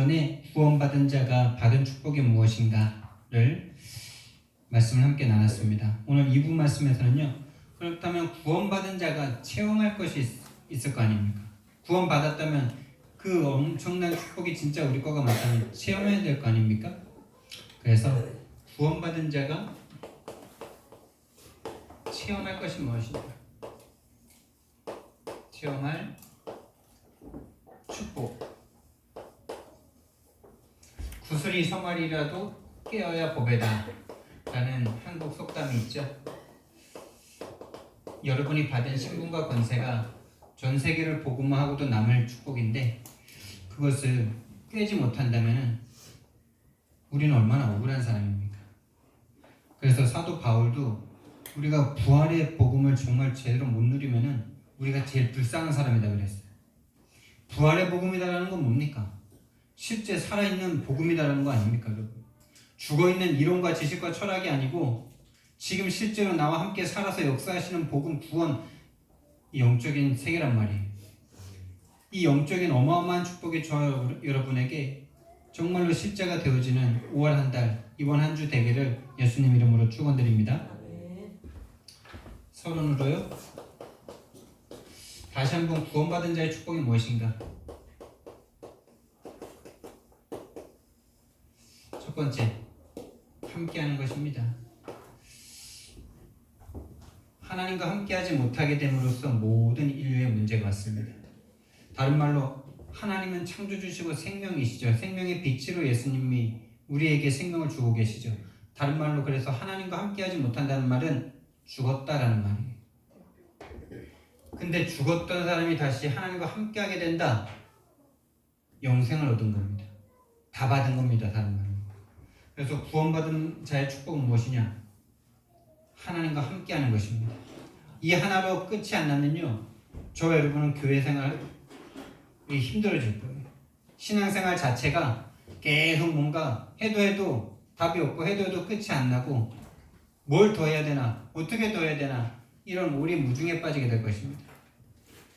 오전에 구원받은 자가 받은 축복이 무엇인가를 말씀을 함께 나눴습니다. 오늘 2부 말씀에서는요. 그렇다면 구원받은 자가 체험할 것이 있을 거 아닙니까? 구원받았다면 그 엄청난 축복이 진짜 우리 거가 맞다면 체험해야 될 거 아닙니까? 그래서 구원받은 자가 체험할 것이 무엇인가? 체험할 축복. 구슬이 서말이라도 깨어야 보배다 라는 한국 속담이 있죠. 여러분이 받은 신분과 권세가 전 세계를 복음화하고도 남을 축복인데 그것을 깨지 못한다면 우리는 얼마나 억울한 사람입니까? 그래서 사도 바울도 우리가 부활의 복음을 정말 제대로 못 누리면은 우리가 제일 불쌍한 사람이다 그랬어요. 부활의 복음이다라는 건 뭡니까? 실제 살아있는 복음이다라는 거 아닙니까, 여러분? 죽어있는 이론과 지식과 철학이 아니고 지금 실제로 나와 함께 살아서 역사하시는 복음, 구원, 이 영적인 세계란 말이에요. 이 영적인 어마어마한 축복이 저 여러분에게 정말로 실제가 되어지는 5월 한 달, 이번 한 주 되기를 예수님 이름으로 축원드립니다. 서론으로요. 다시 한번 구원받은 자의 축복이 무엇인가? 첫 번째, 함께하는 것입니다. 하나님과 함께하지 못하게 됨으로써 모든 인류의 문제가 왔습니다. 다른 말로 하나님은 창조주시고 생명이시죠. 생명의 빛으로 예수님이 우리에게 생명을 주고 계시죠. 다른 말로 그래서 하나님과 함께하지 못한다는 말은 죽었다라는 말이에요. 근데 죽었던 사람이 다시 하나님과 함께하게 된다. 영생을 얻은 겁니다. 다 받은 겁니다. 다른 말로. 그래서 구원받은 자의 축복은 무엇이냐? 하나님과 함께하는 것입니다. 이 하나로 끝이 안 나면요, 저와 여러분은 교회 생활이 힘들어질 거예요. 신앙생활 자체가 계속 뭔가 해도 답이 없고 해도 끝이 안 나고 뭘 더 해야 되나, 어떻게 더 해야 되나 이런 오리무중에 빠지게 될 것입니다.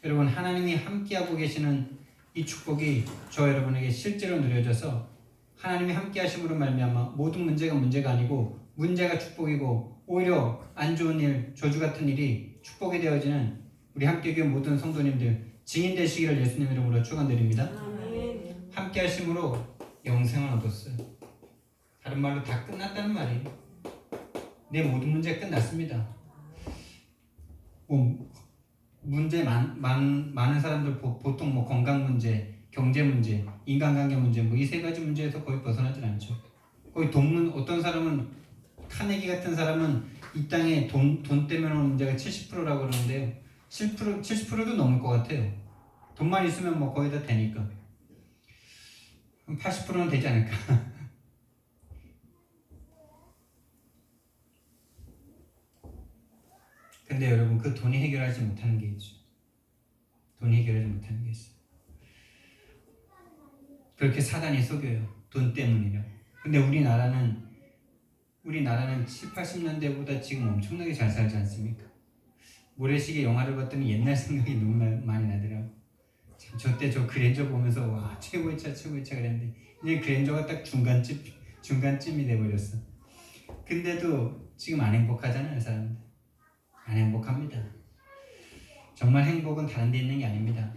여러분, 하나님이 함께하고 계시는 이 축복이 저와 여러분에게 실제로 누려져서 하나님이 함께하심으로 말미암아 모든 문제가 아니고 문제가 축복이고 오히려 안 좋은 일, 저주 같은 일이 축복이 되어지는 우리 함께교회 모든 성도님들 증인 되시기를 예수님 이름으로 축원드립니다. 함께 하심으로 영생을 얻었어요. 다른 말로 다 끝났다는 말이에요. 내 모든 문제 끝났습니다. 문제 많은 사람들 보통 건강 문제, 경제 문제, 인간관계 문제 이 세 가지 문제에서 거의 벗어나질 않죠. 거의 어떤 사람은 카네기 같은 사람은 이 땅에 돈 때문에 오는 문제가 70%라고 그러는데요. 70%도 넘을 것 같아요. 돈만 있으면 거의 다 되니까. 80%는 되지 않을까. 근데 여러분, 그 돈이 해결하지 못하는 게 있죠. 돈이 해결하지 못하는 게 있어요. 그렇게 사단이 속여요. 돈 때문이라. 근데 우리나라는 7, 80년대보다 지금 엄청나게 잘 살지 않습니까? 모래시계 영화를 봤더니 옛날 생각이 너무 많이 나더라고. 저때 저 그랜저 보면서 와, 최고의 차 그랬는데 이제 그랜저가 딱 중간쯤이 돼버렸어. 근데도 지금 안 행복하잖아요, 사람들. 안 행복합니다. 정말 행복은 다른 데 있는 게 아닙니다.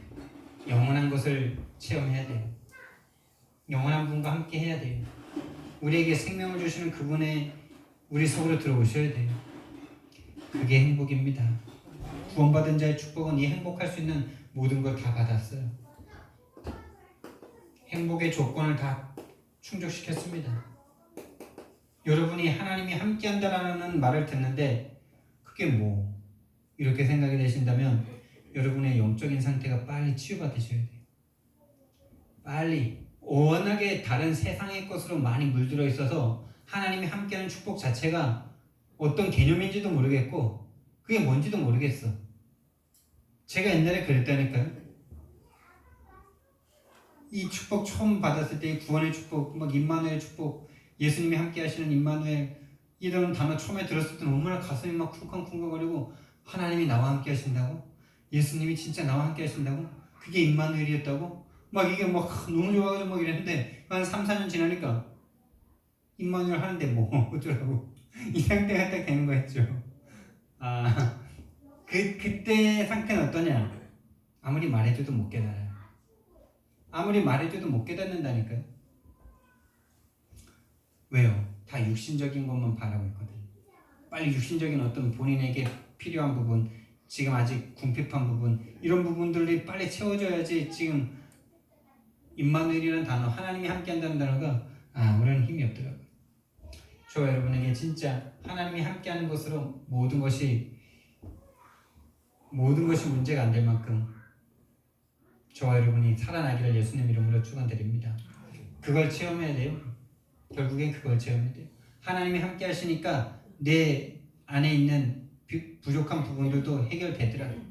영원한 것을 체험해야 돼요. 영원한 분과 함께 해야 돼요. 우리에게 생명을 주시는 그분의 우리 속으로 들어오셔야 돼요. 그게 행복입니다. 구원받은 자의 축복은 이 행복할 수 있는 모든 걸 다 받았어요. 행복의 조건을 다 충족시켰습니다. 여러분이 하나님이 함께한다라는 말을 듣는데 그게 이렇게 생각이 되신다면 여러분의 영적인 상태가 빨리 치유받으셔야 돼요. 빨리. 워낙에 다른 세상의 것으로 많이 물들어 있어서 하나님이 함께하는 축복 자체가 어떤 개념인지도 모르겠고 그게 뭔지도 모르겠어. 제가 옛날에 그랬다니까요. 이 축복 처음 받았을 때 이 구원의 축복, 임마누엘의 축복, 예수님이 함께 하시는 임마누엘 이런 단어 처음에 들었을 때는 얼마나 가슴이 쿵쾅쿵쾅거리고 하나님이 나와 함께 하신다고? 예수님이 진짜 나와 함께 하신다고? 그게 임마누엘이었다고? 막 이게 막 너무 좋아가지고 막 이랬는데 한 3, 4년 지나니까 임마누엘 하는데 뭐 어쩌라고 이 상태가 딱 되는 거였죠. 아, 그때 상태는 어떠냐? 아무리 말해줘도 못 깨달아요. 아무리 말해줘도 못 깨닫는다니까요. 왜요? 다 육신적인 것만 바라고 있거든요. 빨리 육신적인 어떤 본인에게 필요한 부분, 지금 아직 궁핍한 부분, 이런 부분들이 빨리 채워져야지. 지금 임마누엘이라는 단어, 하나님이 함께한다는 단어가 우리는 힘이 없더라고요. 저와 여러분에게 진짜 하나님이 함께하는 것으로 모든 것이 문제가 안 될 만큼 저와 여러분이 살아나기를 예수님 이름으로 축원드립니다. 그걸 체험해야 돼요. 결국엔 그걸 체험해야 돼요. 하나님이 함께 하시니까 내 안에 있는 부족한 부분들도 해결되더라고요.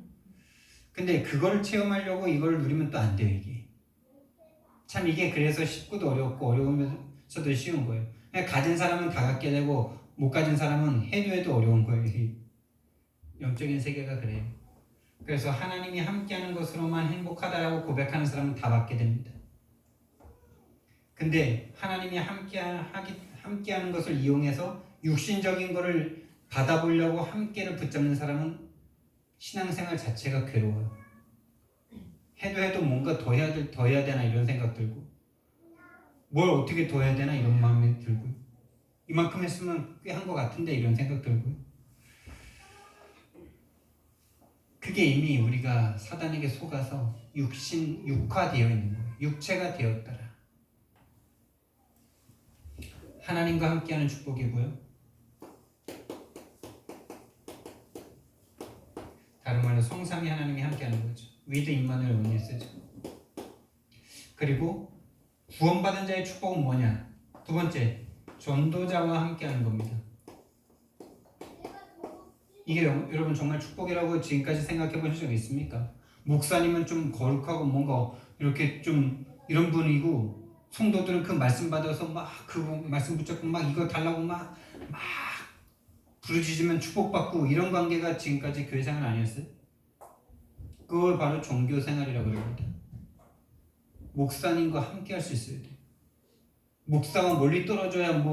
근데 그걸 체험하려고 이걸 누리면 또 안 돼요. 이게 그래서 쉽고도 어렵고 어려우면서도 쉬운 거예요. 그냥 가진 사람은 다 갖게 되고 못 가진 사람은 해도 어려운 거예요. 영적인 세계가 그래요. 그래서 하나님이 함께하는 것으로만 행복하다라고 고백하는 사람은 다 받게 됩니다. 근데 하나님이 함께하는 것을 이용해서 육신적인 것을 받아보려고 함께를 붙잡는 사람은 신앙생활 자체가 괴로워요. 해도 뭔가 더 해야 되나 이런 생각 들고, 뭘 어떻게 더 해야 되나 이런 마음이 들고, 이만큼 했으면 꽤 한 것 같은데 이런 생각 들고. 그게 이미 우리가 사단에게 속아서 육화되어 있는 거예요. 육체가 되었더라. 하나님과 함께하는 축복이고요. 다른 말로 성삼위 하나님이 함께하는 거죠. 위드 임마누엘 원리스죠. 그리고 구원받은 자의 축복은 뭐냐? 두 번째, 전도자와 함께하는 겁니다. 이게 여러분 정말 축복이라고 지금까지 생각해 보신 적 있습니까? 목사님은 좀 거룩하고 뭔가 이렇게 좀 이런 분이고, 성도들은 그 말씀 받아서 막 그 말씀 붙잡고 막 이거 달라고 막 부르짖으면 축복받고, 이런 관계가 지금까지 교회 생활 아니었어요? 그걸 바로 종교 생활이라고 합니다. 목사님과 함께 할 수 있어야 돼요. 목사가 멀리 떨어져야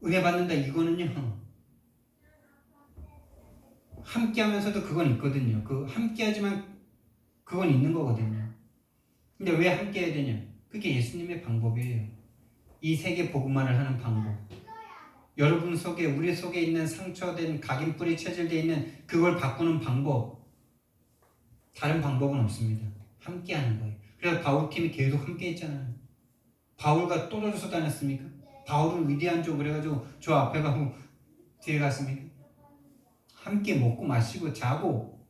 은혜 받는다, 이거는요. 함께 하면서도 그건 있거든요. 함께 하지만 그건 있는 거거든요. 근데 왜 함께 해야 되냐? 그게 예수님의 방법이에요. 이 세계 복음화를 하는 방법. 여러분 속에, 우리 속에 있는 상처된 각인뿔이 체질되어 있는 그걸 바꾸는 방법. 다른 방법은 없습니다. 함께 하는 거예요. 그래서 바울팀이 계속 함께 했잖아요. 바울과 떨어져서 다녔습니까? 바울은 위대한 쪽 그래가지고 저 앞에 가고 뒤에 갔습니까? 함께 먹고 마시고 자고,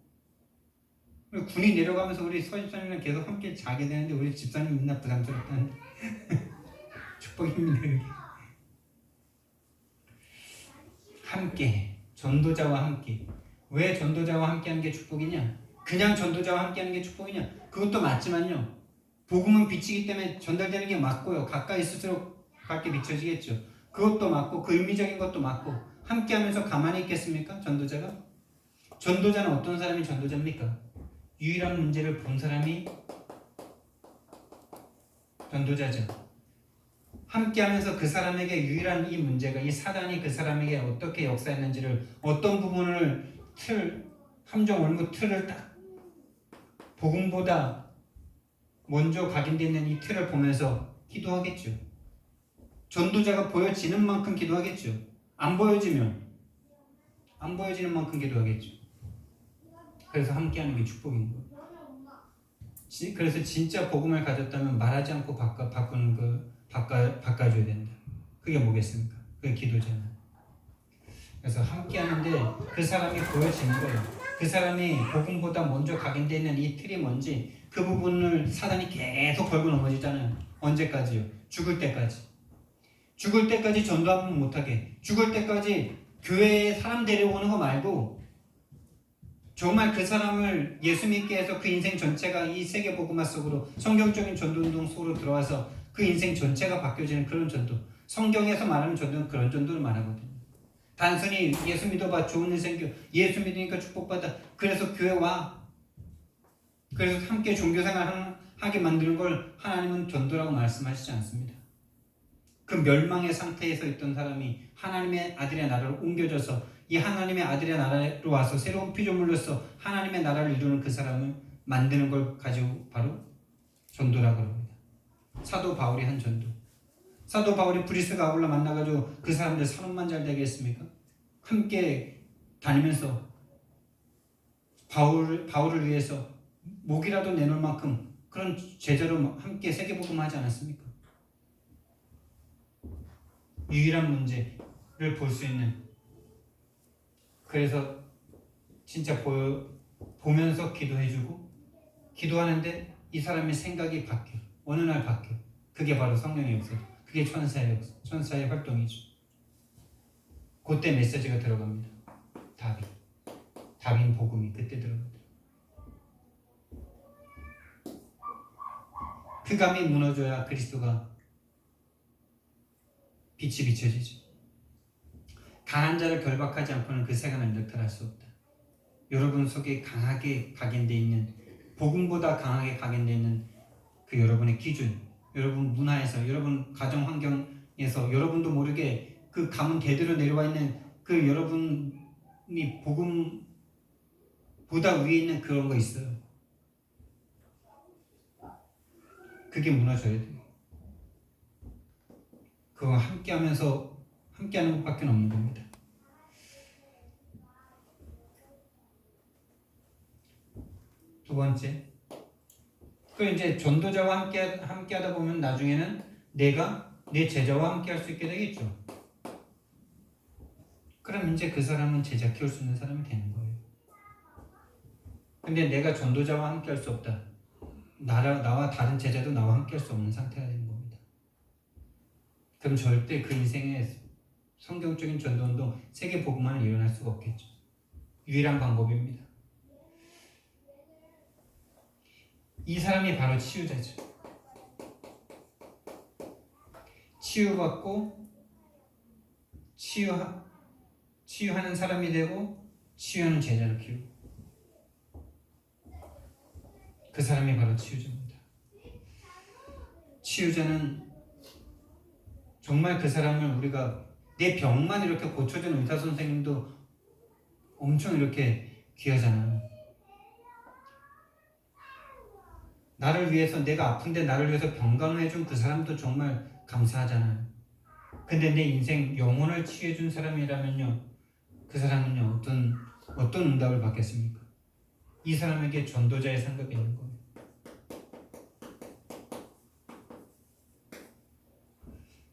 군이 내려가면서 우리 서집사님이랑 계속 함께 자게 되는데 우리 집사님 맨날 부담스럽다는 축복입니다. 함께, 전도자와 함께. 왜 전도자와 함께하는 게 축복이냐? 그냥 전도자와 함께하는 게 축복이냐? 그것도 맞지만요, 복음은 빛이기 때문에 전달되는 게 맞고요, 가까이 있을수록 밝게 비춰지겠죠. 그것도 맞고 그 의미적인 것도 맞고, 함께하면서 가만히 있겠습니까? 전도자가? 전도자는 어떤 사람이 전도자입니까? 유일한 문제를 본 사람이 전도자죠. 함께하면서 그 사람에게 유일한 이 문제가, 이 사단이 그 사람에게 어떻게 역사했는지를, 어떤 부분을 함정 올무 틀을 딱 복음보다 먼저 각인되어 있는 이 틀을 보면서 기도하겠죠. 전도자가 보여지는 만큼 기도하겠죠. 안 보여지는 만큼 기도하겠죠. 그래서 함께하는 게 축복인 거예요. 그래서 진짜 복음을 가졌다면 말하지 않고 바꿔줘야 된다. 그게 뭐겠습니까? 그게 기도잖아요. 그래서 함께하는데 그 사람이 보여지는 거예요. 그 사람이 복음보다 먼저 각인되어 있는 이 틀이 뭔지, 그 부분을 사단이 계속 걸고 넘어지잖아요. 언제까지요? 죽을 때까지. 죽을 때까지 전도하면 못하게. 죽을 때까지 교회에 사람 데려오는 거 말고 정말 그 사람을 예수 믿게 해서 그 인생 전체가 이 세계 복음화 속으로, 성경적인 전도운동 속으로 들어와서 그 인생 전체가 바뀌어지는 그런 전도. 성경에서 말하는 전도는 그런 전도를 말하거든요. 단순히 예수 믿어봐 좋은 일 생겨, 예수 믿으니까 축복받아, 그래서 교회 와, 그래서 함께 종교생활 하게 만드는 걸 하나님은 전도라고 말씀하시지 않습니다. 그 멸망의 상태에서 있던 사람이 하나님의 아들의 나라로 옮겨져서 이 하나님의 아들의 나라로 와서 새로운 피조물로서 하나님의 나라를 이루는 그 사람을 만드는 걸 가지고 바로 전도라고 합니다. 사도 바울이 한 전도. 사도 바울이 브리스가 아굴라 만나가지고 그 사람들 산업만 잘 되게 했습니까? 함께 다니면서 바울을 위해서 목이라도 내놓을 만큼 그런 제자로 함께 세계복음 하지 않았습니까? 유일한 문제를 볼 수 있는, 그래서 진짜 보면서 기도해주고 기도하는데 이 사람의 생각이 바뀌어. 어느 날 바뀌어. 그게 바로 성령의 역사. 그게 천사의 활동이죠. 그때 메시지가 들어갑니다. 답인 복음이 그때 들어갑니다. 그 감이 무너져야 그리스도가 빛이 비춰지죠. 강한 자를 결박하지 않고는 그 세간을 늑탈할 수 없다. 여러분 속에 강하게 각인되어 있는, 복음보다 강하게 각인되어 있는 그 여러분의 기준, 여러분 문화에서, 여러분 가정 환경에서 여러분도 모르게 그 가문 대대로 내려와 있는 그 여러분이 복음보다 위에 있는 그런 거 있어요. 그게 무너져야 돼요. 그거 함께하는 것밖에 없는 겁니다. 두 번째, 그 이제 전도자와 함께하다 보면 나중에는 내가 내 제자와 함께할 수 있게 되겠죠. 그럼 이제 그 사람은 제자 키울 수 있는 사람이 되는 거예요. 근데 내가 전도자와 함께할 수 없다. 나와 다른 제자도 나와 함께할 수 없는 상태가 되는 겁니다. 그럼 절대 그 인생에 성경적인 전도운동, 세계 복음화는 일어날 수가 없겠죠. 유일한 방법입니다. 이 사람이 바로 치유자죠. 치유받고 치유하는 사람이 되고 치유하는 제자를 키우고, 그 사람이 바로 치유자입니다. 치유자는 정말 그 사람을 우리가 내 병만 이렇게 고쳐주는 의사 선생님도 엄청 이렇게 귀하잖아요. 나를 위해서, 내가 아픈데 나를 위해서 병간호해준 그 사람도 정말 감사하잖아요. 근데 내 인생 영혼을 치유해준 사람이라면요, 그 사람은요 어떤 응답을 받겠습니까? 이 사람에게 전도자의 상급이 있는 거예요.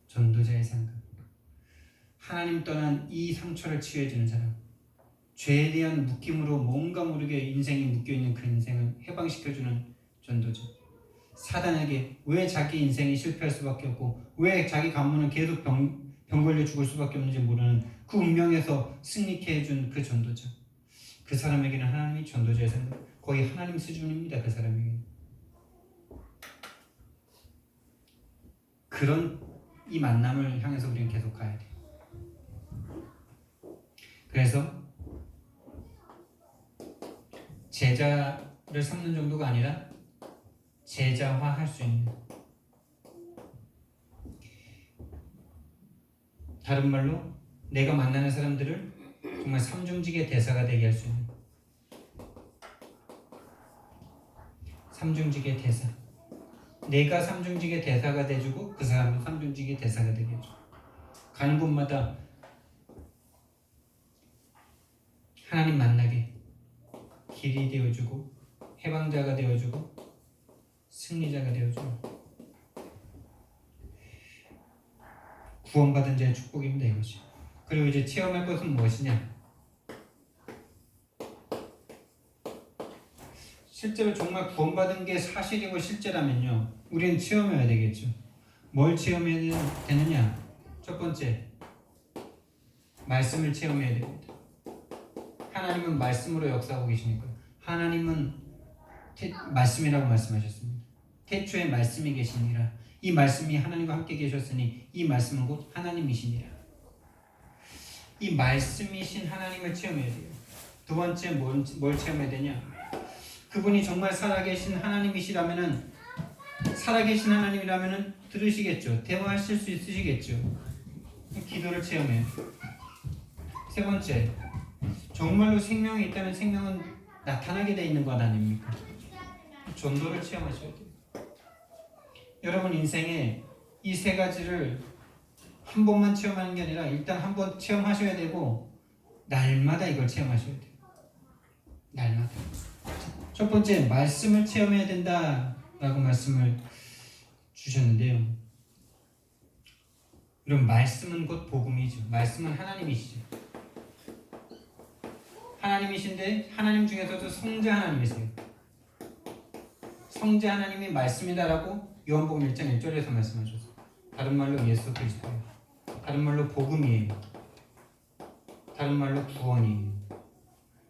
전도자의 상급. 하나님 떠난 이 상처를 치유해주는 사람, 죄에 대한 묶임으로 뭔가 모르게 인생이 묶여있는 그 인생을 해방시켜주는 전도자. 사단에게 왜 자기 인생이 실패할 수밖에 없고 왜 자기 가문은 계속 병 걸려 죽을 수밖에 없는지 모르는 그 운명에서 승리케 해준 그 전도자. 그 사람에게는 하나님이 전도자의 상급, 거의 하나님 수준입니다. 그 사람에게는. 그런 이 만남을 향해서 우리는 계속 가야 돼요. 그래서 제자를 삼는 정도가 아니라 제자화할 수 있는, 다른 말로 내가 만나는 사람들을 정말 삼중직의 대사가 되게 할 수 있는, 삼중직의 대사. 내가 삼중직의 대사가 돼주고 그 사람도 삼중직의 대사가 되게 해줘. 가는 곳마다 하나님 만나게 길이 되어주고 해방자가 되어주고 승리자가 되어주고, 구원받은 자의 축복입니다. 이것이. 그리고 이제 체험할 것은 무엇이냐? 실제로 정말 구원받은 게 사실이고 실제라면요, 우리는 체험해야 되겠죠. 뭘 체험해야 되느냐? 첫 번째, 말씀을 체험해야 됩니다. 하나님은 말씀으로 역사하고 계시니까. 하나님은 말씀이라고 말씀하셨습니다. 태초에 말씀이 계시니라. 이 말씀이 하나님과 함께 계셨으니 이 말씀은 곧 하나님이시니라. 이 말씀이신 하나님을 체험해야 돼요. 두 번째 뭘 체험해야 되냐? 그분이 정말 살아계신 하나님이시라면은 들으시겠죠. 대화하실 수 있으시겠죠. 기도를 체험해요. 세 번째, 정말로 생명이 있다면 생명은 나타나게 돼 있는 것 아닙니까? 전도를 체험하셔야 돼요. 여러분 인생에 이 세 가지를 한 번만 체험하는 게 아니라 일단 한 번 체험하셔야 되고 날마다 이걸 체험하셔야 돼요. 날마다. 첫 번째, 말씀을 체험해야 된다라고 말씀을 주셨는데요. 그럼 말씀은 곧 복음이죠. 말씀은 하나님이시죠. 하나님이신데 하나님 중에서도 성자 하나님이세요. 성자 하나님이 말씀이다라고 요한복음 1장 1절에서 말씀하셨어요. 다른 말로 예수 그리스도예요. 다른 말로 복음이에요. 다른 말로 구원이에요.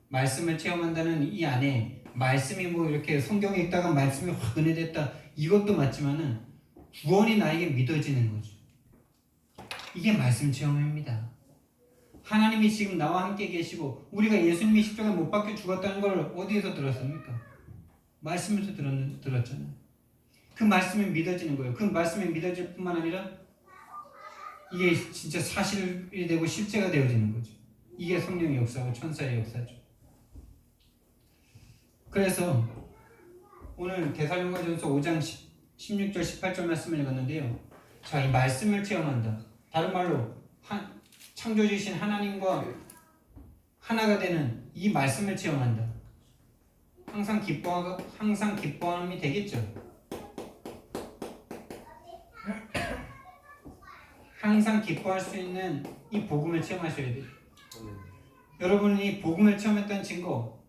말씀을 체험한다는 이 안에 말씀이 뭐 이렇게 성경에 있다가 말씀이 확 은혜됐다 이것도 맞지만은 구원이 나에게 믿어지는 거죠. 이게 말씀 체험입니다. 하나님이 지금 나와 함께 계시고 우리가 예수님이 십자가에 못 박혀 죽었다는 걸 어디에서 들었습니까? 말씀에서 들었잖아요. 그 말씀이 믿어지는 거예요. 그 말씀이 믿어질 뿐만 아니라 이게 진짜 사실이 되고 실제가 되어지는 거죠. 이게 성령의 역사고 천사의 역사죠. 그래서 오늘 데살로니가전서 5장 16절 18절 말씀을 읽었는데요. 자, 이 말씀을 체험한다. 다른 말로 창조주신 하나님과 하나가 되는 이 말씀을 체험한다. 항상 기뻐함이 되겠죠. 항상 기뻐할 수 있는 이 복음을 체험하셔야 돼요. 여러분이 복음을 체험했다는 증거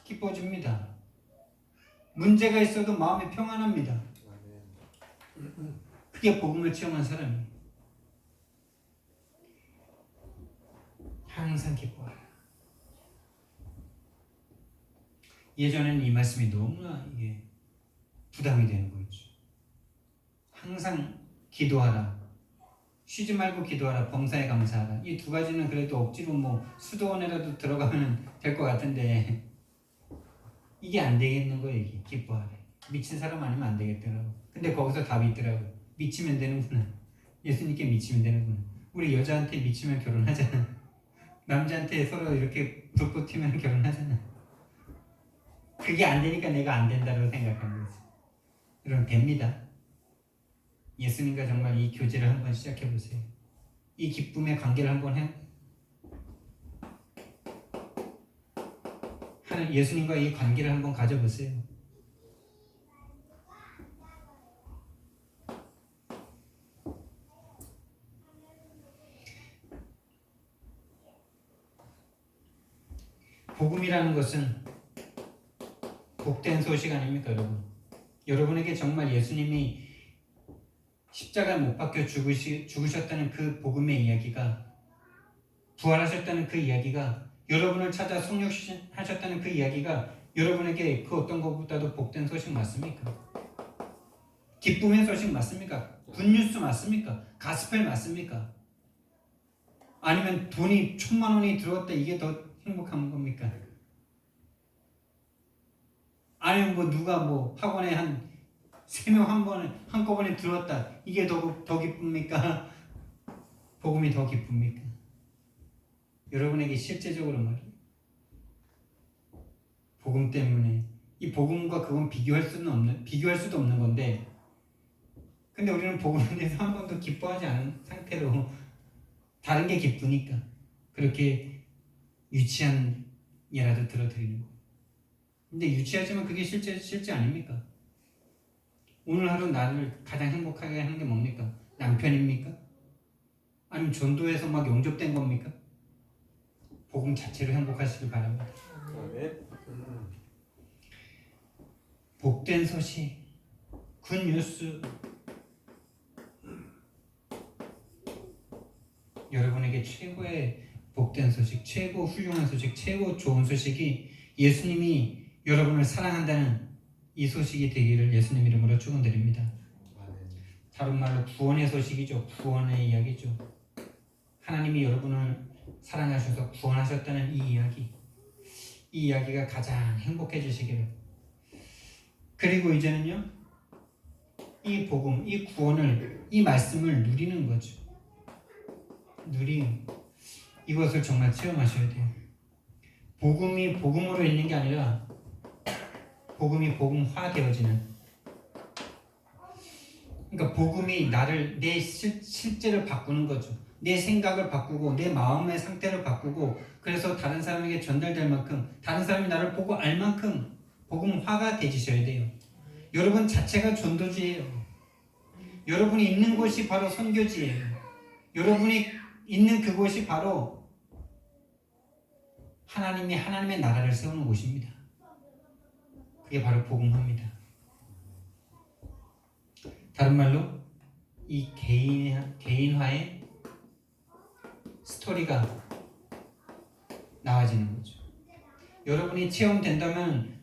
기뻐집니다. 문제가 있어도 마음이 평안합니다. 그게 복음을 체험한 사람이에요. 항상 기뻐해요. 예전에는 이 말씀이 너무나 이게 부담이 되는 거였죠. 항상 기도하라. 쉬지 말고 기도하라. 범사에 감사하라. 이 두 가지는 그래도 억지로 뭐 수도원에라도 들어가면 될 것 같은데 이게 안 되겠는 거예요. 이게 기뻐하래. 미친 사람 아니면 안 되겠더라고. 근데 거기서 답이 있더라고. 미치면 되는구나. 예수님께 미치면 되는구나. 우리 여자한테 미치면 결혼하잖아. 남자한테 서로 이렇게 불꽃 튀면 결혼하잖아. 그게 안 되니까 내가 안 된다고 생각하는 거지. 여러분 됩니다. 예수님과 정말 이 교제를 한번 시작해 보세요. 이 기쁨의 관계를 한번 예수님과 이 관계를 한번 가져보세요. 복음이라는 것은 복된 소식 아닙니까, 여러분? 여러분에게 정말 예수님이 십자가에 못 박혀 죽으셨다는 그 복음의 이야기가, 부활하셨다는 그 이야기가, 여러분을 찾아 성육하셨다는 그 이야기가 여러분에게 그 어떤 것보다도 복된 소식 맞습니까? 기쁨의 소식 맞습니까? 굿뉴스 맞습니까? 가스펠 맞습니까? 아니면 돈이 1,000만 원이 들어왔다 이게 더 행복한 겁니까? 아니면 뭐 누가 뭐 학원에 한 3명 한꺼번에 들어왔다 이게 더 기쁩니까? 복음이 더 기쁩니까? 여러분에게 실제적으로 말이에요. 복음 때문에 이 복음과 그건 비교할 수도 없는 건데, 근데 우리는 복음에 대해서 한 번도 기뻐하지 않은 상태로 다른 게 기쁘니까 그렇게 유치한 예라도 들어드리는 거예요. 근데 유치하지만 그게 실제 아닙니까? 오늘 하루 나를 가장 행복하게 하는 게 뭡니까? 남편입니까? 아니면 전도에서 막 영접된 겁니까? 복음 자체로 행복하시길 바랍니다. 복된 소식, 굿뉴스, 여러분에게 최고의 복된 소식, 최고 훌륭한 소식, 최고 좋은 소식이 예수님이 여러분을 사랑한다는 이 소식이 되기를 예수님 이름으로 축원드립니다. 다른 말로 구원의 소식이죠. 구원의 이야기죠. 하나님이 여러분을 사랑하셔서 구원하셨다는 이 이야기가 가장 행복해지시기를, 그리고 이제는요, 이 복음, 이 구원을, 이 말씀을 누리는 거죠. 이것을 정말 체험하셔야 돼요. 복음이 복음으로 있는 게 아니라 복음이 복음화 되어지는. 그러니까 복음이 나를, 내 실제를 바꾸는 거죠. 내 생각을 바꾸고 내 마음의 상태를 바꾸고, 그래서 다른 사람에게 전달될 만큼, 다른 사람이 나를 보고 알 만큼 복음화가 되시셔야 돼요. 여러분 자체가 전도지예요. 여러분이 있는 곳이 바로 선교지예요. 여러분이 있는 그곳이 바로 하나님이 하나님의 나라를 세우는 곳입니다. 그게 바로 복음화입니다. 다른 말로 이 개인화의 스토리가 나와지는 거죠. 여러분이 체험된다면,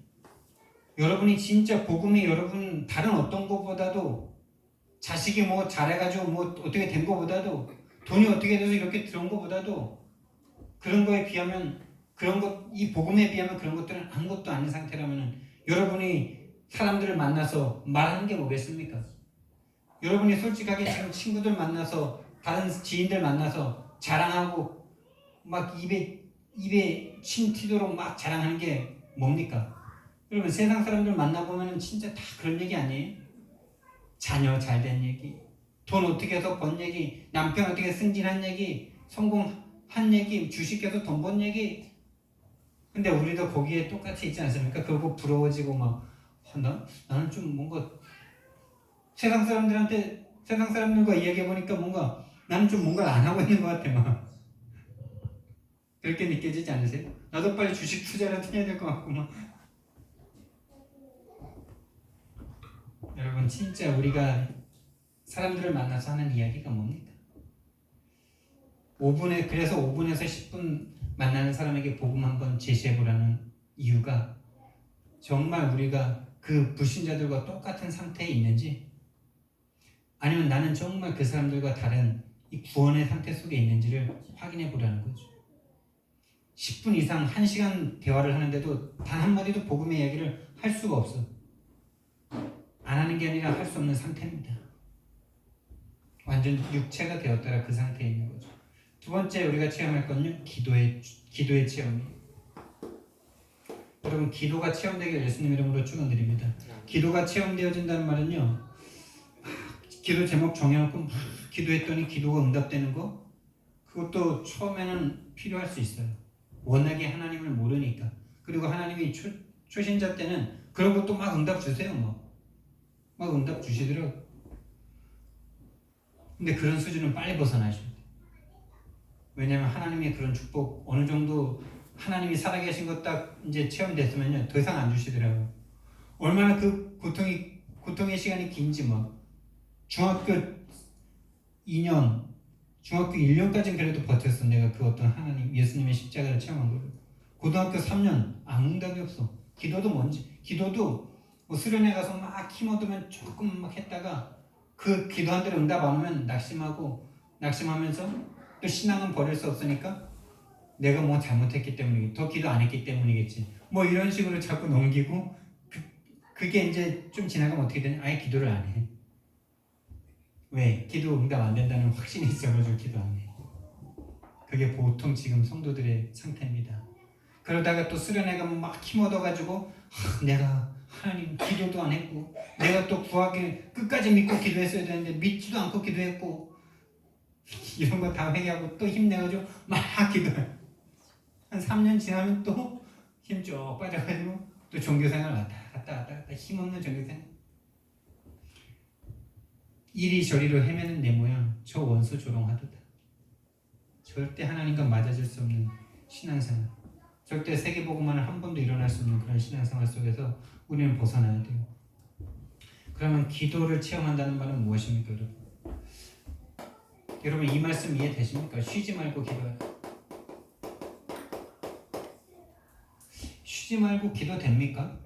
여러분이 진짜 복음이 여러분 다른 어떤 것보다도, 자식이 뭐 잘해가지고 뭐 어떻게 된 것보다도, 돈이 어떻게 돼서 이렇게 들어온 것보다도, 그런 거에 비하면, 이 복음에 비하면 그런 것들은 아무것도 아닌 상태라면, 여러분이 사람들을 만나서 말하는 게 뭐겠습니까? 여러분이 솔직하게 지금 친구들 만나서, 다른 지인들 만나서 자랑하고 막 입에 침 튀도록 막 자랑하는 게 뭡니까? 여러분 세상 사람들 만나보면 진짜 다 그런 얘기 아니에요? 자녀 잘된 얘기, 돈 어떻게 해서 번 얘기, 남편 어떻게 승진한 얘기, 성공한 얘기, 주식해서 돈 번 얘기. 근데 우리도 거기에 똑같이 있지 않습니까? 그러고 부러워지고 막, 나는 좀 뭔가 세상 사람들과 이야기해보니까 뭔가 나는 좀 뭔가 안 하고 있는 것 같아. 막 그렇게 느껴지지 않으세요? 나도 빨리 주식 투자라도 해야 될 것 같고 막. 여러분 진짜 우리가 사람들을 만나서 하는 이야기가 뭡니까? 그래서 5분에서 10분 만나는 사람에게 복음 한번 제시해보라는 이유가, 정말 우리가 그 불신자들과 똑같은 상태에 있는지, 아니면 나는 정말 그 사람들과 다른 이 구원의 상태 속에 있는지를 확인해 보라는 거죠. 10분 이상 1시간 대화를 하는데도 단 한마디도 복음의 이야기를 할 수가 없어. 안 하는 게 아니라 할 수 없는 상태입니다. 완전 육체가 되었다라 그 상태에 있는 거죠. 두 번째 우리가 체험할 건요, 기도의 체험이에요. 여러분 기도가 체험되길 예수님 이름으로 축원드립니다. 기도가 체험되어진다는 말은요, 기도 제목 정해놓고 기도했더니 기도가 응답되는 거, 그것도 처음에는 필요할 수 있어요. 워낙에 하나님을 모르니까. 그리고 하나님이 초신자 때는 그런 것도 막 응답 주세요. 막 응답 주시더라고. 근데 그런 수준은 빨리 벗어나셔야 돼요. 왜냐하면 하나님의 그런 축복, 어느 정도 하나님이 살아계신 것 딱 이제 체험됐으면요, 더 이상 안 주시더라고요. 얼마나 그 고통의 시간이 긴지 중학교 2년, 중학교 1년까지는 그래도 버텼어. 내가 그 어떤 하나님, 예수님의 십자가를 체험한 거를. 고등학교 3년 아무 응답이 없어. 기도도 기도도 수련회 가서 막 힘 얻으면 조금 막 했다가 그 기도한 대로 응답 안 오면 낙심하면서 또 신앙은 버릴 수 없으니까 내가 뭐 잘못했기 때문이겠지, 더 기도 안 했기 때문이겠지, 이런 식으로 자꾸 넘기고, 그게 이제 좀 지나가면 어떻게 되냐, 아예 기도를 안 해. 왜? 기도 응답 안 된다는 확신이 있어가지고 기도 안 해. 그게 보통 지금 성도들의 상태입니다. 그러다가 또 수련회 가면 막 힘 얻어가지고, 내가 하나님 기도도 안 했고, 내가 또 구하길 끝까지 믿고 기도했어야 되는데 믿지도 않고 기도했고, 이런 거 다 회개하고 또 힘내가지고 막 기도해. 한 3년 지나면 또 힘 쭉 빠져가지고 또 종교생활 왔다 갔다 힘없는 종교생활. 이리저리로 헤매는 내 모양, 저 원수 조롱하도다. 절대 하나님과 맞아줄 수 없는 신앙생활, 절대 세계복음화는 한 번도 일어날 수 없는 그런 신앙생활 속에서 우리는 벗어나야 돼요. 그러면 기도를 체험한다는 말은 무엇입니까, 여러분? 여러분 이 말씀 이해되십니까? 쉬지 말고 기도해라. 쉬지 말고 기도 됩니까?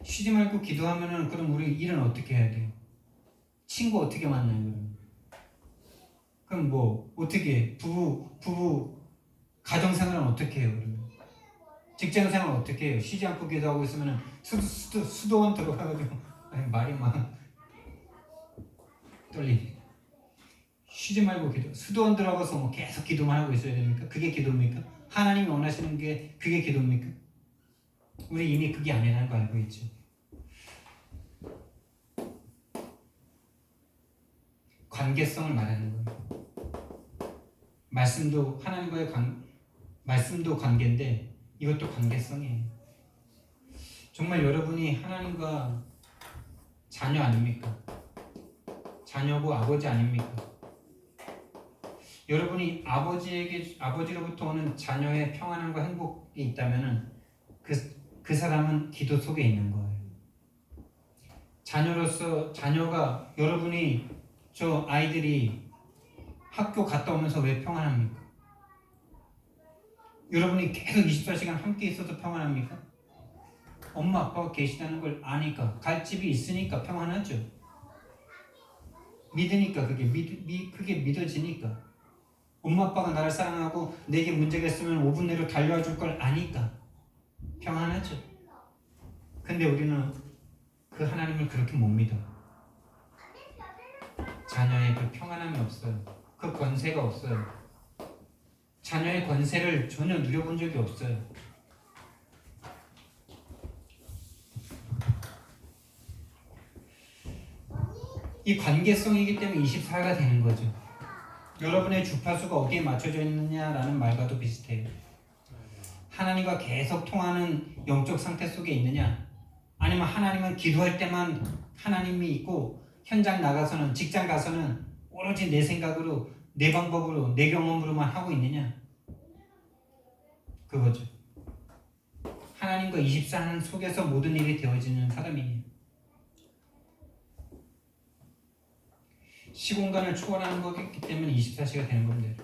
쉬지 말고 기도하면은 그럼 우리 일은 어떻게 해야 돼요? 친구 어떻게 만나요? 그럼 어떻게 부부 가정생활은 어떻게 해요? 그러면 직장생활 어떻게 해요? 쉬지 않고 기도하고 있으면은 수도원 들어가가지고 아니, 말이 막 떨리네. 쉬지 말고 기도. 수도원 들어가서 뭐 계속 기도만 하고 있어야 됩니까? 그게 기도입니까? 하나님이 원하시는 게 그게 기도입니까? 우리 이미 그게 아니라는 거 알고 있죠. 관계성을 말하는 거예요. 말씀도 하나님과의 말씀도 관계인데 이것도 관계성이에요. 정말 여러분이 하나님과 자녀 아닙니까? 자녀고 아버지 아닙니까? 여러분이 아버지로부터 오는 자녀의 평안함과 행복이 있다면은 그 사람은 기도 속에 있는 거예요. 자녀가 여러분이 저 아이들이 학교 갔다 오면서 왜 평안합니까? 여러분이 계속 24시간 함께 있어서 평안합니까? 엄마 아빠가 계시다는 걸 아니까 갈 집이 있으니까 평안하죠. 믿으니까 그게 믿어지니까 엄마 아빠가 나를 사랑하고 내게 문제가 있으면 5분 내로 달려와 줄 걸 아니까 평안하죠. 근데 우리는 그 하나님을 그렇게 못 믿어. 자녀의 그 평안함이 없어요. 그 권세가 없어요. 자녀의 권세를 전혀 누려본 적이 없어요. 이 관계성이기 때문에 24가 되는 거죠. 여러분의 주파수가 어디에 맞춰져 있느냐라는 말과도 비슷해요. 하나님과 계속 통하는 영적 상태 속에 있느냐, 아니면 하나님은 기도할 때만 하나님이 있고 현장 나가서는, 직장 가서는 오로지 내 생각으로, 내 방법으로, 내 경험으로만 하고 있느냐, 그거죠. 하나님과 24는 속에서 모든 일이 되어지는 사람이에요. 시공간을 초월하는 거기 때문에 24시가 되는 겁니다.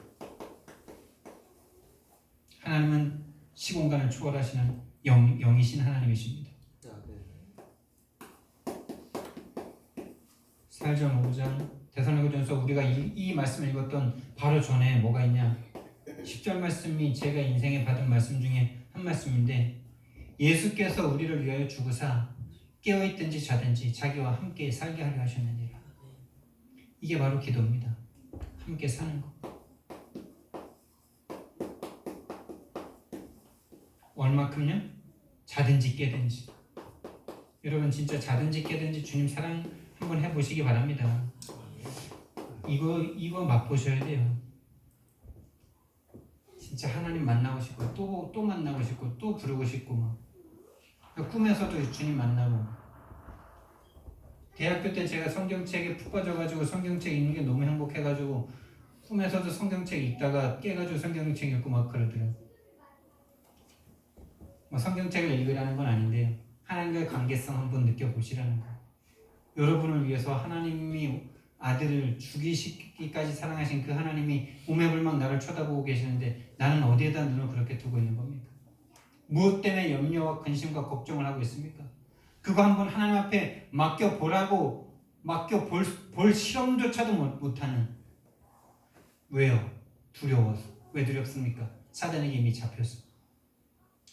하나님은 시공간을 초월하시는 영이신 하나님이십니다. 4장 5장 데살로니가전서 우리가 이 말씀을 읽었던 바로 전에 뭐가 있냐, 10절 말씀이 제가 인생에 받은 말씀 중에 한 말씀인데, 예수께서 우리를 위하여 죽으사 깨어있든지 자든지 자기와 함께 살게 하려 하셨느니라. 이게 바로 기도입니다. 함께 사는 거. 얼마큼요? 자든지 깨든지. 여러분 진짜 자든지 깨든지 주님 사랑 한번 해보시기 바랍니다. 이거 맛보셔야 돼요. 진짜 하나님 만나고 싶고 또 만나고 싶고 또 부르고 싶고 막 꿈에서도 주님 만나고. 대학교 때 제가 성경책에 푹 빠져가지고 성경책 읽는 게 너무 행복해가지고 꿈에서도 성경책 읽다가 깨가지고 성경책 읽고 막 그러더라고요. 뭐 성경책을 읽으라는 건 아닌데요, 하나님과의 관계성 한번 느껴보시라는 거예요. 여러분을 위해서 하나님이 아들을 죽이시기까지 사랑하신 그 하나님이 오매불망 나를 쳐다보고 계시는데 나는 어디에다 눈을 그렇게 두고 있는 겁니까? 무엇 때문에 염려와 근심과 걱정을 하고 있습니까? 그거 한번 하나님 앞에 맡겨보라고, 맡겨볼 실험조차도 못하는. 왜요? 두려워서. 왜 두렵습니까? 사단에게 이미 잡혔어.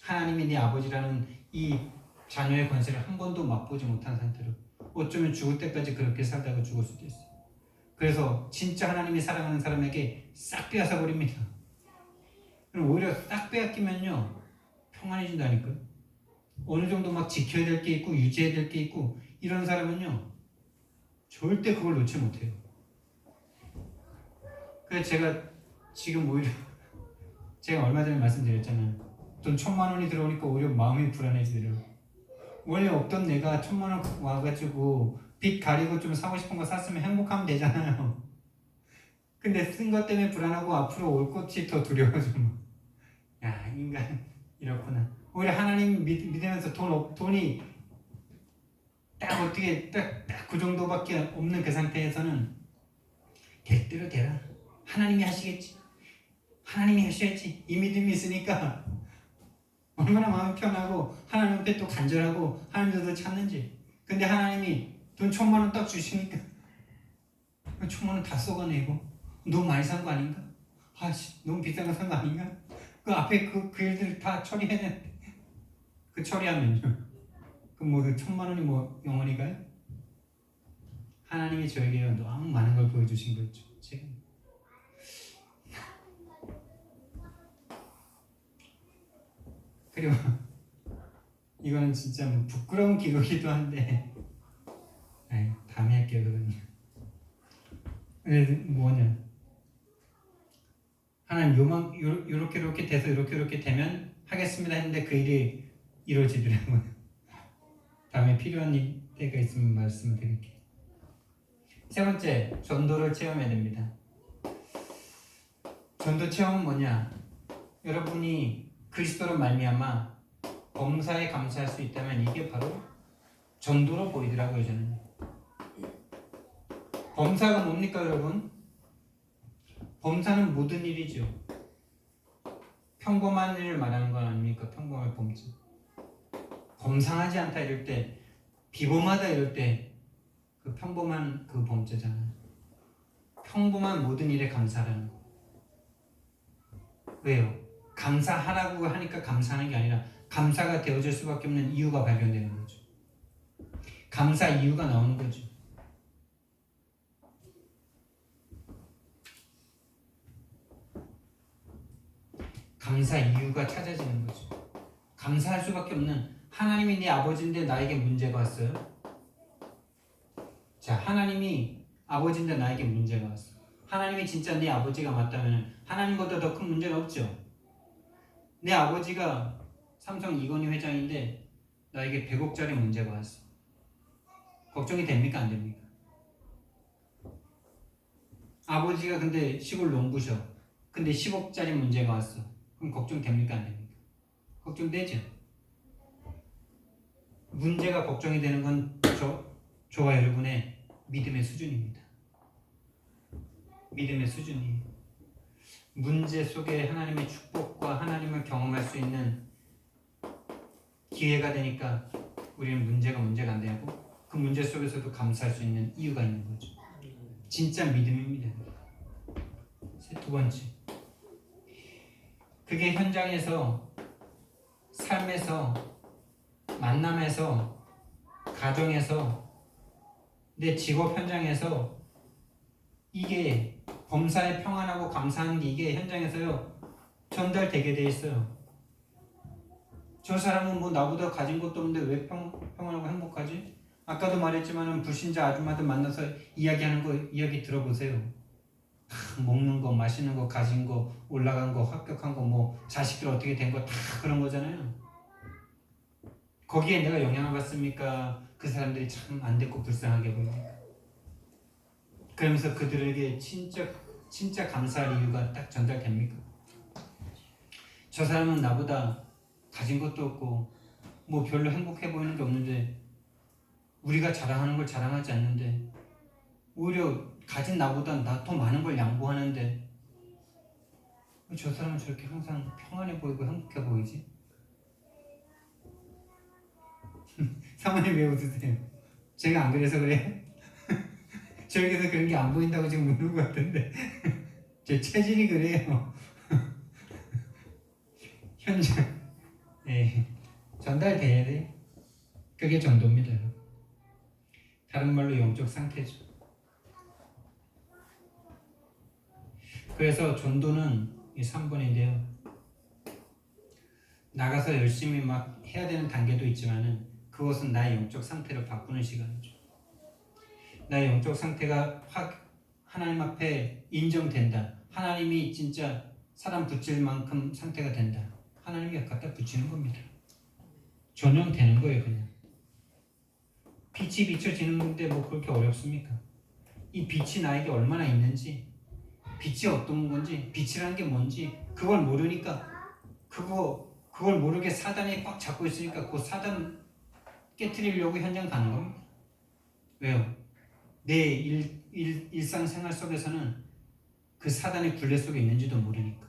하나님이 네 아버지라는 이 자녀의 권세를 한 번도 맛보지 못한 상태로 어쩌면 죽을 때까지 그렇게 살다가 죽을 수도 있어요. 그래서 진짜 하나님이 사랑하는 사람에게 싹 빼앗아 버립니다. 오히려 싹 빼앗기면요 평안해진다니까요. 어느 정도 막 지켜야 될 게 있고 유지해야 될 게 있고 이런 사람은요 절대 그걸 놓지 못해요. 그래서 제가 지금 오히려 제가 얼마 전에 말씀드렸잖아요. 돈 1,000만 원이 들어오니까 오히려 마음이 불안해지더라고요. 원래 없던 내가 1,000만 원 와가지고 빚 가리고 좀 사고 싶은 거 샀으면 행복하면 되잖아요. 근데 쓴 것 때문에 불안하고 앞으로 올 것이 더 두려워져. 야, 인간 이렇구나. 오히려 하나님 믿으면서 돈이 딱 어떻게 딱 그 정도밖에 없는 그 상태에서는 될 대로 되라. 하나님이 하시겠지. 하나님이 하셔야지. 이 믿음이 있으니까 얼마나 마음이 편하고 하나님 앞에 또 간절하고 하나님도 찾는지. 근데 하나님이 돈 1,000만 원 딱 주시니까 1,000만 원 다 썩어내고 너무 많이 산 거 아닌가? 아씨 너무 비싼 거 산 거 아닌가? 그 앞에 그 일들 다 처리해야 되는데 그 처리하면요 그럼 뭐 그 1,000,000원이 뭐 영원히 가요? 하나님이 저에게 너무 많은 걸 보여주신 거죠. 지금 그리고 이거는 진짜 뭐 부끄러운 기도기도 한데, 아이, 다음에 할게요 그거는. 뭐냐? 하나님 요렇게 돼서 이렇게 되면 하겠습니다 했는데 그 일이 이루어지더라고요. 다음에 필요한 때가 있으면 말씀을 드릴게요. 세 번째, 전도를 체험해야 됩니다. 전도 체험은 뭐냐? 여러분이 그리스도로 말미암아 범사에 감사할 수 있다면 이게 바로 전도로 보이더라고요. 저는 범사가 뭡니까 여러분? 범사는 모든 일이죠. 평범한 일을 말하는 건 아닙니까? 평범한 범사. 범상하지 않다 이럴 때, 비범하다 이럴 때 그 평범한 그 범죄잖아요. 평범한 모든 일에 감사하라는 거. 왜요? 감사하라고 하니까 감사하는 게 아니라 감사가 되어질 수밖에 없는 이유가 발견되는 거죠. 감사 이유가 나오는 거죠. 감사 이유가 찾아지는 거죠. 감사할 수밖에 없는, 하나님이 네 아버지인데 나에게 문제가 왔어요. 자, 하나님이 아버지인데 나에게 문제가 왔어. 하나님이 진짜 네 아버지가 맞다면 하나님보다 더 큰 문제는 없죠. 내 아버지가 삼성 이건희 회장인데 나에게 100억짜리 문제가 왔어. 걱정이 됩니까? 안 됩니까? 아버지가 근데 시골 농부셔. 근데 10억짜리 문제가 왔어. 그럼 걱정됩니까? 안 됩니까? 걱정되죠. 문제가 걱정이 되는 건 저와 여러분의 믿음의 수준입니다. 믿음의 수준이. 문제 속에 하나님의 축복과 하나님을 경험할 수 있는 기회가 되니까 우리는 문제가 안 되고 그 문제 속에서도 감사할 수 있는 이유가 있는 거죠. 진짜 믿음입니다. 두 번째, 그게 현장에서, 삶에서, 만남에서, 가정에서, 내 직업 현장에서 이게 범사에 평안하고 감사하는 게 이게 현장에서요 전달되게 돼 있어요. 저 사람은 뭐 나보다 가진 것도 없는데 왜 평안하고 행복하지? 아까도 말했지만 불신자 아줌마들 만나서 이야기하는 거 이야기 들어보세요. 먹는 거, 마시는 거, 가진 거, 올라간 거, 합격한 거, 뭐 자식들 어떻게 된 거 다 그런 거잖아요. 거기에 내가 영향을 받습니까? 그 사람들이 참 안 됐고 불쌍하게 보입니까? 그러면서 그들에게 진짜 감사할 이유가 딱 전달됩니까? 저 사람은 나보다 가진 것도 없고 뭐 별로 행복해 보이는 게 없는데, 우리가 자랑하는 걸 자랑하지 않는데 오히려 가진 나보다 나 더 많은 걸 양보하는데 저 사람은 저렇게 항상 평안해 보이고 행복해 보이지? 사모님 왜 웃으세요? 제가 안 그래서 그래요? 저에게서 그런 게 안 보인다고 지금 웃는 것 같은데 제 체질이 그래요. 현장 전달돼야 돼. 그게 전도입니다. 다른 말로 영적 상태죠. 그래서 전도는 이 3번인데요. 나가서 열심히 막 해야 되는 단계도 있지만은 그것은 나의 영적 상태를 바꾸는 시간이죠. 나의 영적 상태가 하나님 앞에 인정된다. 하나님이 진짜 사람 붙일 만큼 상태가 된다. 하나님이 갖다 붙이는 겁니다. 전용되는 거예요, 그냥. 빛이 비춰지는데 뭐 그렇게 어렵습니까? 이 빛이 나에게 얼마나 있는지, 빛이 어떤 건지, 빛이라는 게 뭔지 그걸 모르니까 그걸 모르게 사단이 꽉 잡고 있으니까 그 사단 깨트리려고 현장 가는 겁니다. 왜요? 내 일상생활 속에서는 그 사단의 굴레 속에 있는지도 모르니까.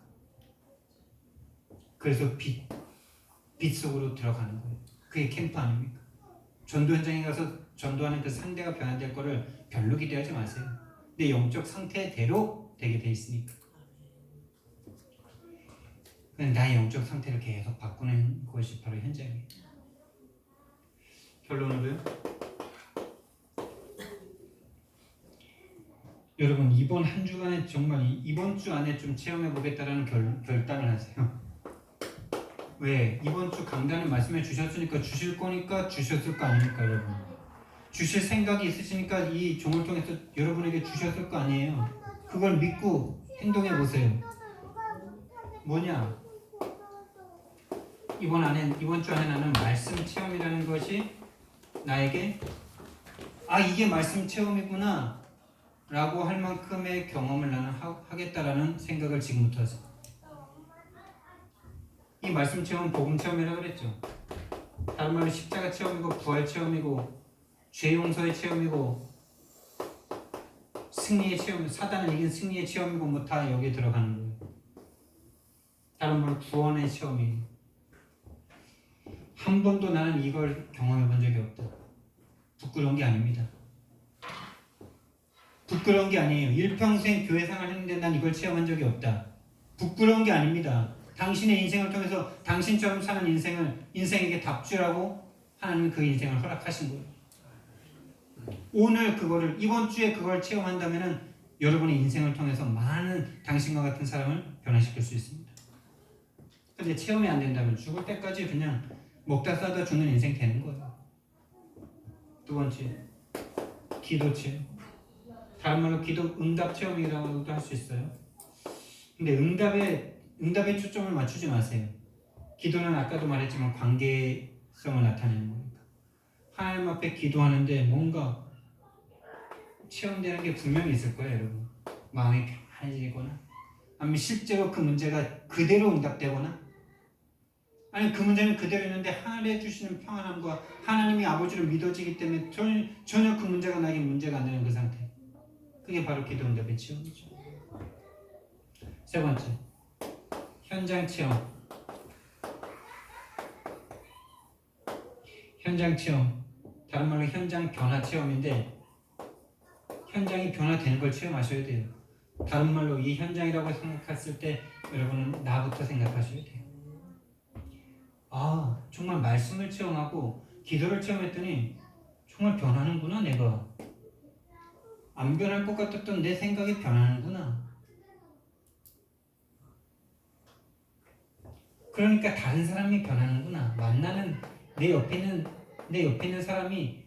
그래서 빛 속으로 들어가는 거예요. 그게 캠프 아닙니까? 전도 현장에 가서 전도하는 그 상대가 변화될 거를 별로 기대하지 마세요. 내 영적 상태대로 되게 돼 있으니까. 나의 영적 상태를 계속 바꾸는 것이 바로 현장이에요. 결론으로요. 여러분 이번 한 주간에 정말 이번 주 안에 좀 체험해 보겠다라는 결단을 하세요. 왜? 이번 주 강단을 말씀해 주셨으니까 주실 거니까 주셨을 거 아닙니까 여러분? 주실 생각이 있으시니까 이 종을 통해서 여러분에게 주셨을 거 아니에요. 그걸 믿고 행동해 보세요. 뭐냐? 이번 주 안에 나는 말씀 체험이라는 것이 나에게 이게 말씀 체험이구나 라고 할 만큼의 경험을 나는 하겠다라는 생각을 지금부터 하세요. 이 말씀 체험은 복음 체험이라고 그랬죠. 다른 말로 십자가 체험이고 부활 체험이고 죄 용서의 체험이고 승리의 체험, 사단을 이긴 승리의 체험이고 뭐 다 여기에 들어가는 거예요. 다른 말로 구원의 체험이에요. 한 번도 나는 이걸 경험해 본 적이 없다. 부끄러운 게 아닙니다. 부끄러운 게 아니에요. 일평생 교회 생활 했는데 난 이걸 체험한 적이 없다. 부끄러운 게 아닙니다. 당신의 인생을 통해서 당신처럼 사는 인생에게 답주라고 하나님은 그 인생을 허락하신 거예요. 오늘 이번 주에 그걸 체험한다면은 여러분의 인생을 통해서 많은 당신과 같은 사람을 변화시킬 수 있습니다. 근데 체험이 안 된다면 죽을 때까지 그냥 먹다 싸다 죽는 인생 되는 거예요. 두 번째, 기도 체험. 다른 말로 기도 응답 체험이라고도 할 수 있어요. 근데 응답에 초점을 맞추지 마세요. 기도는 아까도 말했지만 관계성을 나타내는 거니까. 하나님 앞에 기도하는데 뭔가 체험되는 게 분명히 있을 거예요, 여러분. 마음이 편해지거나, 아니면 실제로 그 문제가 그대로 응답되거나, 아니 그 문제는 그대로 있는데 하늘에 주시는 평안함과 하나님이 아버지를 믿어지기 때문에 전혀 그 문제가 나에게 문제가 안 되는 그 상태. 그게 바로 기도 응답의 체험이죠. 세 번째, 현장 체험. 현장 체험, 다른 말로 현장 변화 체험인데 현장이 변화되는 걸 체험하셔야 돼요. 다른 말로 이 현장이라고 생각했을 때 여러분은 나부터 생각하셔야 돼요. 정말 말씀을 체험하고 기도를 체험했더니 정말 변하는구나. 내가 안 변할 것 같았던 내 생각이 변하는구나. 그러니까 다른 사람이 변하는구나. 만나는 내 옆에 있는 사람이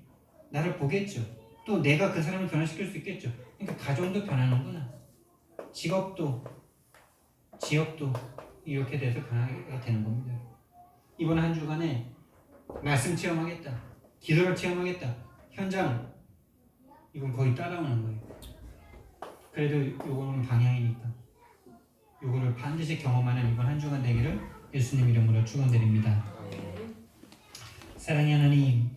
나를 보겠죠. 또 내가 그 사람을 변화시킬 수 있겠죠. 그러니까 가정도 변하는구나. 직업도, 지역도 이렇게 돼서 변하게 되는 겁니다. 이번 한 주간에 말씀 체험하겠다, 기도를 체험하겠다, 현장 이건 거의 따라오는 거예요. 그래도 이거는 방향이니까 이거를 반드시 경험하는 이번 한 주간 되기를 예수님 이름으로 축원드립니다. 사랑의 하나님,